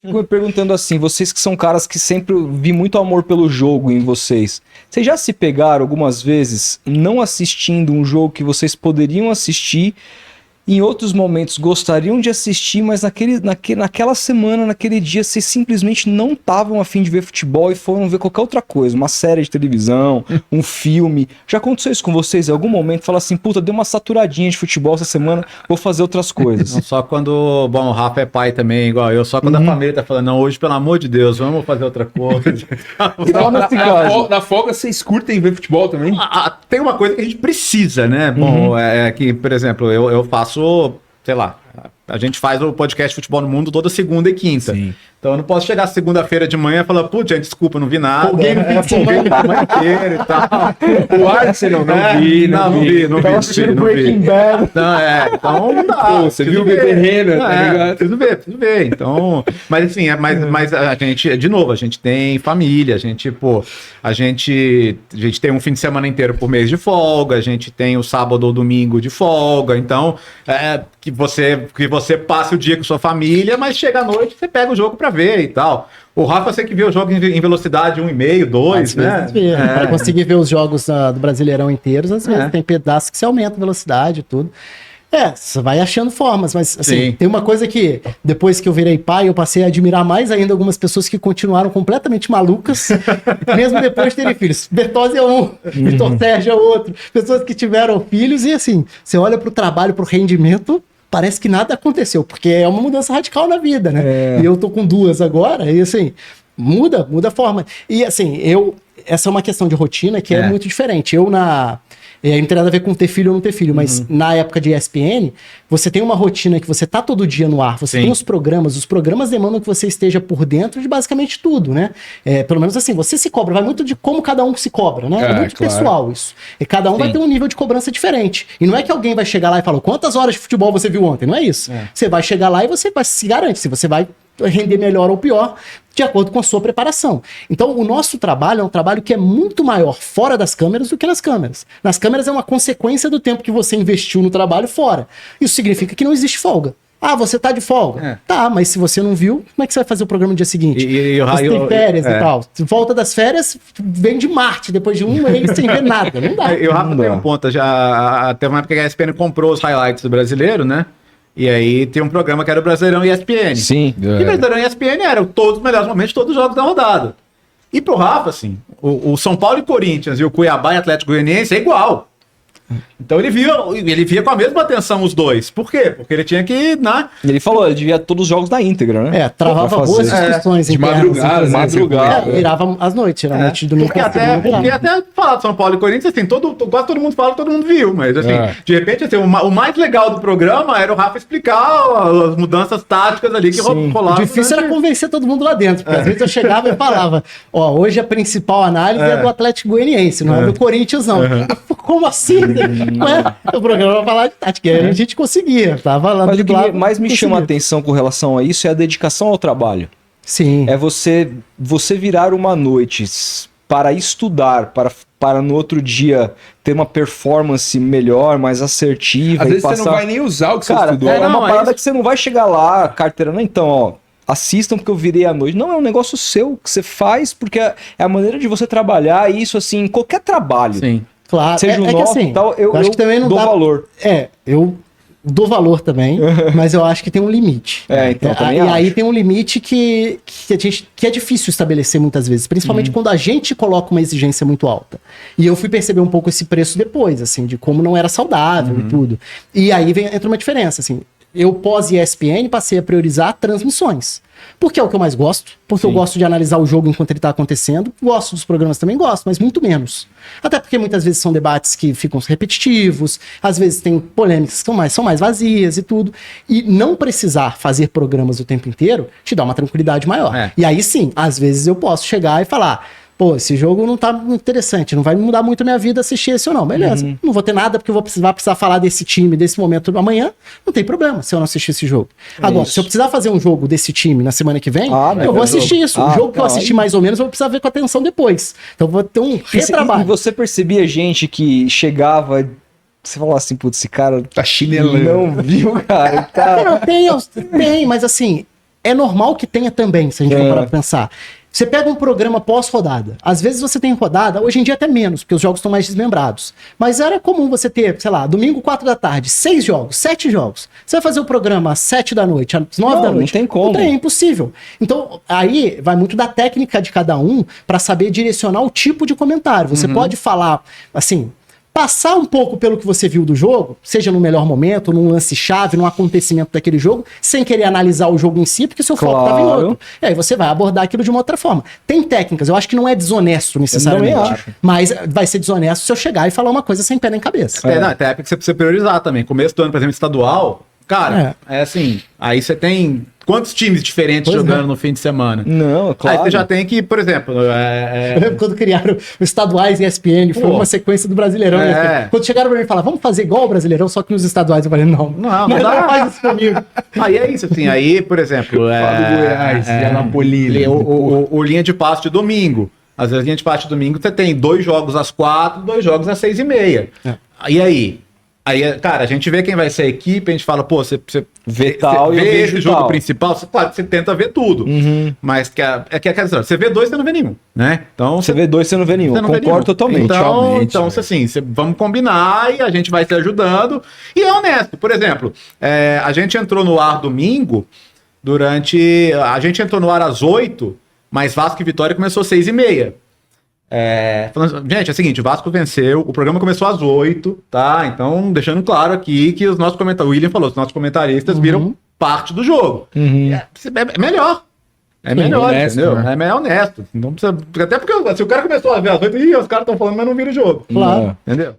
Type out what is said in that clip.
Fico me perguntando assim, vocês que são caras que sempre vi muito amor pelo jogo em vocês já se pegaram algumas vezes não assistindo um jogo que vocês poderiam assistir, em outros momentos gostariam de assistir, mas naquela semana, naquele dia, vocês simplesmente não estavam a fim de ver futebol e foram ver qualquer outra coisa, uma série de televisão, um filme. Já aconteceu isso com vocês em algum momento? Fala assim, puta, deu uma saturadinha de futebol essa semana, vou fazer outras coisas. Não, só quando, bom, o Rafa é pai também, igual eu, só quando a família tá falando, não, hoje, pelo amor de Deus, vamos fazer outra coisa. Na folga, vocês curtem ver futebol também? Tem uma coisa que a gente precisa, né? Bom, é que, por exemplo, eu faço, sei lá, a gente faz o podcast Futebol no Mundo toda segunda e quinta. Sim. Então eu não posso chegar segunda-feira de manhã e falar, putz, gente, desculpa, não vi nada. Alguém no fim de semana inteiro e tal. O Arsenal, não vi. Tava assistindo Breaking Bad. Então não dá. Pô, você viu o Guerreiro, tá ligado? Preciso ver. Então, mas assim, mas a gente, de novo, a gente tem família, a gente tem um fim de semana inteiro por mês de folga, a gente tem o sábado ou domingo de folga, então, que você passe o dia com sua família, mas chega à noite, você pega o jogo pra ver e tal. O Rafa, você que vê o jogo em velocidade 1,5, 2, né? Para conseguir ver os jogos do Brasileirão inteiros, às vezes tem pedaços que você aumenta a velocidade e tudo. Você vai achando formas, mas assim, tem uma coisa que depois que eu virei pai, eu passei a admirar mais ainda algumas pessoas que continuaram completamente malucas, mesmo depois de terem filhos. Bertozzi é um, Vitor Sérgio é outro. Pessoas que tiveram filhos e assim, você olha pro trabalho, pro rendimento, parece que nada aconteceu, porque é uma mudança radical na vida, né? E eu tô com 2 agora, e assim, muda a forma. E assim, essa é uma questão de rotina que é muito diferente. Não tem nada a ver com ter filho ou não ter filho, mas na época de ESPN, você tem uma rotina que você tá todo dia no ar, você tem os programas demandam que você esteja por dentro de basicamente tudo, né? Pelo menos assim, você se cobra, vai muito de como cada um se cobra, né? É muito pessoal isso. E cada um vai ter um nível de cobrança diferente. E não é que alguém vai chegar lá e falar, quantas horas de futebol você viu ontem? Não é isso. Você vai chegar lá e você se garante se você vai render melhor ou pior, de acordo com a sua preparação. Então, o nosso trabalho é um trabalho que é muito maior fora das câmeras do que nas câmeras. Nas câmeras é uma consequência do tempo que você investiu no trabalho fora. Isso significa que não existe folga. Você tá de folga. Tá, mas se você não viu, como é que você vai fazer o programa no dia seguinte? Você tem férias e tal. Volta das férias, vem de Marte, depois de um mês sem ver nada. Não dá. E o Rafa tem um ponto, teve uma época que a ESPN comprou os highlights do brasileiro, né? E aí tem um programa que era o Brasileirão ESPN. Sim. E o Brasileirão ESPN era todos os melhores momentos, todos os jogos da rodada. E pro Rafa, assim, o São Paulo e Corinthians e o Cuiabá e Atlético Goianiense é igual. Então ele via com a mesma atenção os dois. Por quê? Porque ele tinha que, né? Ele falou, ele via todos os jogos da íntegra, né? Travava boas discussões de madrugada. Virava às noites, geralmente de domingo. Porque até falar de São Paulo e Corinthians, assim, quase todo mundo fala, todo mundo viu, mas assim, de repente, assim, o mais legal do programa era o Rafa explicar as mudanças táticas ali que rolavam. O difícil era convencer todo mundo lá dentro, porque às vezes eu chegava e falava, hoje a principal análise é do Atlético Goianiense, não é do Corinthians, não. Como assim? O programa vai falar de tática, a gente conseguia, tava lá. Mas o que mais me chama a atenção com relação a isso é a dedicação ao trabalho. Sim. É você virar uma noite para estudar, para no outro dia ter uma performance melhor, mais assertiva. Às vezes você não vai nem usar o que você estudou. É uma parada que você não vai chegar lá, carteira, não, então, assistam porque eu virei à noite. Não, é um negócio seu que você faz porque é a maneira de você trabalhar isso, assim, em qualquer trabalho. Sim. Claro, seja o nosso assim, e tal, eu acho que também não dou valor. Eu dou valor também, mas eu acho que tem um limite. Então também e aí tem um limite que é difícil estabelecer muitas vezes, principalmente quando a gente coloca uma exigência muito alta. E eu fui perceber um pouco esse preço depois, assim, de como não era saudável e tudo. E aí entra uma diferença, assim. Eu pós-ESPN passei a priorizar transmissões. Porque é o que eu mais gosto, porque eu gosto de analisar o jogo enquanto ele está acontecendo, gosto dos programas também, gosto, mas muito menos. Até porque muitas vezes são debates que ficam repetitivos, às vezes tem polêmicas que são mais vazias e tudo, e não precisar fazer programas o tempo inteiro te dá uma tranquilidade maior. E aí sim, às vezes eu posso chegar e falar, esse jogo não tá muito interessante, não vai mudar muito a minha vida assistir esse ou não. Beleza, não vou ter nada porque eu vou precisar falar desse time, desse momento amanhã, não tem problema se eu não assistir esse jogo. Agora, se eu precisar fazer um jogo desse time na semana que vem, eu vou assistir isso. O jogo que eu assisti mais ou menos, eu vou precisar ver com atenção depois. Então eu vou ter um retrabalho. E você percebia gente que chegava... Você falava assim, putz, esse cara tá chinelando. Não viu, cara. Tem, mas assim... é normal que tenha também, se a gente for parar pra pensar. Você pega um programa pós-rodada. Às vezes você tem rodada, hoje em dia até menos, porque os jogos estão mais desmembrados. Mas era comum você ter, sei lá, domingo 4 da tarde, 6 jogos, 7 jogos. Você vai fazer o programa às 7 da noite, às 9 da noite. Não tem como. Não tem, é impossível. Então, aí vai muito da técnica de cada um para saber direcionar o tipo de comentário. Você pode falar, assim, passar um pouco pelo que você viu do jogo, seja no melhor momento, num lance-chave, num acontecimento daquele jogo, sem querer analisar o jogo em si, porque seu foco estava em outro. E aí você vai abordar aquilo de uma outra forma. Tem técnicas, eu acho que não é desonesto necessariamente, mas vai ser desonesto se eu chegar e falar uma coisa sem pé nem cabeça. Até a época que você precisa priorizar também. Começo do ano, por exemplo, estadual, cara, é assim, aí você tem quantos times diferentes jogando no fim de semana? Não, claro. Aí você já tem que, por exemplo... Eu lembro quando criaram os estaduais e ESPN, foi uma sequência do Brasileirão. Quando chegaram pra mim e falaram, vamos fazer igual o Brasileirão, só que nos estaduais, eu falei, não dá. Faz isso comigo. Aí é isso, assim, aí, por exemplo... Goiás, Anapolina. O linha de passe de domingo. Às vezes, linha de passe de domingo, você tem 2 jogos às 4, 2 jogos às 6h30. E aí? Aí, cara, a gente vê quem vai ser a equipe, a gente fala, pô, você vê tal, vê esse jogo tal. Principal, claro, você tenta ver tudo. Mas que aquela história, você vê 2, você não vê nenhum, né? Então, você vê 2, você não vê nenhum. Concordo totalmente. Então assim, vamos combinar e a gente vai se ajudando. E é honesto. Por exemplo, a gente entrou no ar domingo, a gente entrou no ar às 8, mas Vasco e Vitória começou às 6h30. Gente, é o seguinte, o Vasco venceu, o programa começou às 8, tá? Então, deixando claro aqui que os nossos comentaristas, o William falou, os nossos comentaristas viram parte do jogo. É melhor. É melhor, honesto, entendeu? Né? É melhor honesto. Não precisa, até porque se o cara começou a ver às 8, os caras estão falando, mas não viram o jogo. Claro. Entendeu?